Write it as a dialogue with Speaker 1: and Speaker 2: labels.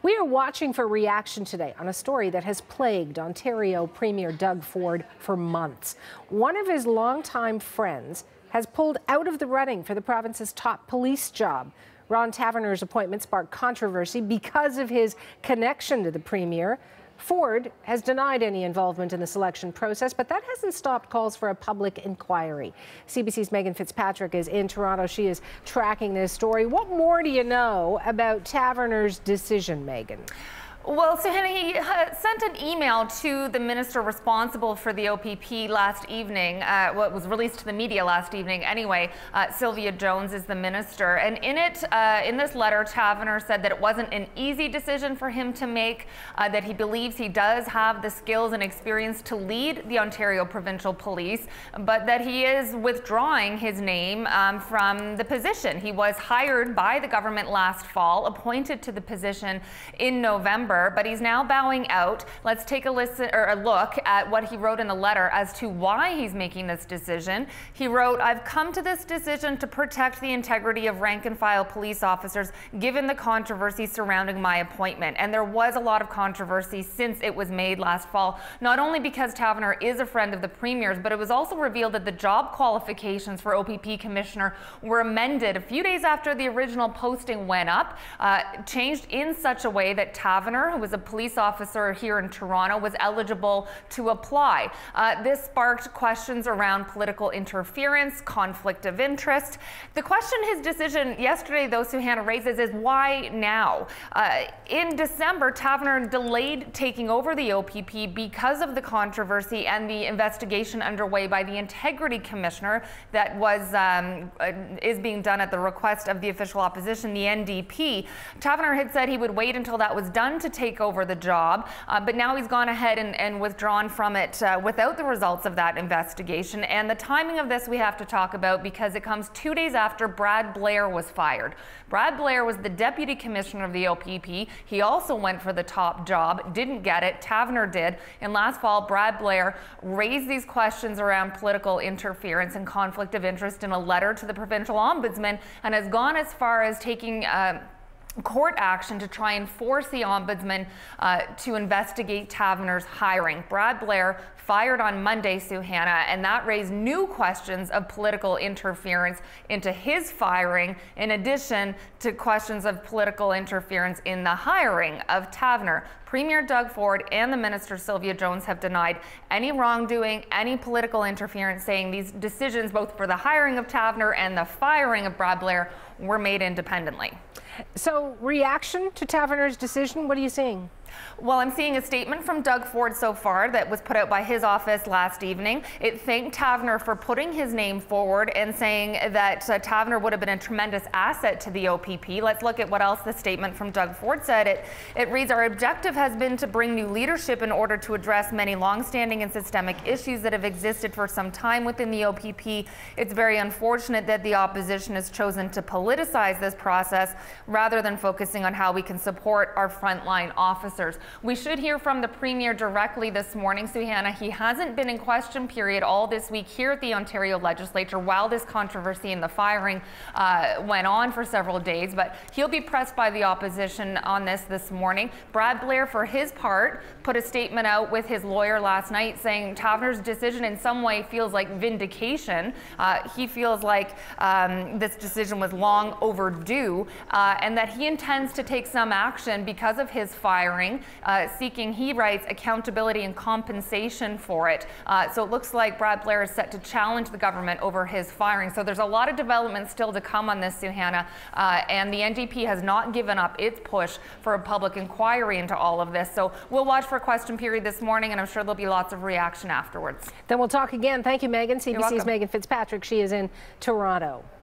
Speaker 1: We are watching for reaction today on a story that has plagued Ontario Premier Doug Ford for months. One of his longtime friends has pulled out of the running for the province's top police job. Ron Taverner's appointment sparked controversy because of his connection to the Premier. Ford has denied any involvement in the selection process, but that hasn't stopped calls for a public inquiry. CBC's Megan Fitzpatrick is in Toronto. She is tracking this story. What more do you know about Taverner's decision, Megan?
Speaker 2: Well, so he sent an email to the minister responsible for the OPP last evening, what was released to the media last evening anyway. Sylvia Jones is the minister, and in it, in this letter, Taverner said that it wasn't an easy decision for him to make, that he believes he does have the skills and experience to lead the Ontario Provincial Police, but that he is withdrawing his name from the position. He was hired by the government last fall, appointed to the position in November, but he's now bowing out. Let's take a listen or a look at what he wrote in the letter as to why he's making this decision. He wrote, "I've come to this decision to protect the integrity of rank and file police officers given the controversy surrounding my appointment." And there was a lot of controversy since it was made last fall, not only because Taverner is a friend of the Premier's, but it was also revealed that the job qualifications for OPP Commissioner were amended a few days after the original posting went up, changed in such a way that Taverner, who was a police officer here in Toronto, was eligible to apply. This sparked questions around political interference, conflict of interest. The question his decision yesterday, though, Suhanna raises is why now? In December, Taverner delayed taking over the OPP because of the controversy and the investigation underway by the Integrity Commissioner that is being done at the request of the official opposition, the NDP. Taverner had said he would wait until that was done to take over the job, but now he's gone ahead and withdrawn from it without the results of that investigation. And the timing of this we have to talk about because it comes 2 days after Brad Blair was fired. Brad Blair was the Deputy Commissioner of the OPP. He also went for the top job, didn't get it. Taverner did. And last fall, Brad Blair raised these questions around political interference and conflict of interest in a letter to the provincial ombudsman and has gone as far as taking court action to try and force the ombudsman to investigate Taverner's hiring. Brad Blair fired on Monday, Suhanna, and that raised new questions of political interference into his firing, in addition to questions of political interference in the hiring of Taverner. Premier Doug Ford and the Minister Sylvia Jones have denied any wrongdoing, any political interference, saying these decisions, both for the hiring of Taverner and the firing of Brad Blair, were made independently.
Speaker 1: So, reaction to Taverner's decision, what are you seeing?
Speaker 2: Well, I'm seeing a statement from Doug Ford so far that was put out by his office last evening. It thanked Taverner for putting his name forward and saying that Taverner would have been a tremendous asset to the OPP. Let's look at what else the statement from Doug Ford said. It reads, "Our objective has been to bring new leadership in order to address many long-standing and systemic issues that have existed for some time within the OPP. It's very unfortunate that the opposition has chosen to politicize this process rather than focusing on how we can support our frontline officers." We should hear from the Premier directly this morning, Suhanna. He hasn't been in question period all this week here at the Ontario Legislature while this controversy and the firing went on for several days, but he'll be pressed by the opposition on this morning. Brad Blair, for his part, put a statement out with his lawyer last night saying Taverner's decision in some way feels like vindication. He feels like this decision was long overdue and that he intends to take some action because of his firing, seeking, he writes, accountability and compensation for it. So it looks like Brad Blair is set to challenge the government over his firing. So there's a lot of development still to come on this, Suhanna, and the NDP has not given up its push for a public inquiry into all of this. So we'll watch for a question period this morning, and I'm sure there'll be lots of reaction afterwards.
Speaker 1: Then we'll talk again. Thank you, Megan. CBC's Megan Fitzpatrick. She is in Toronto.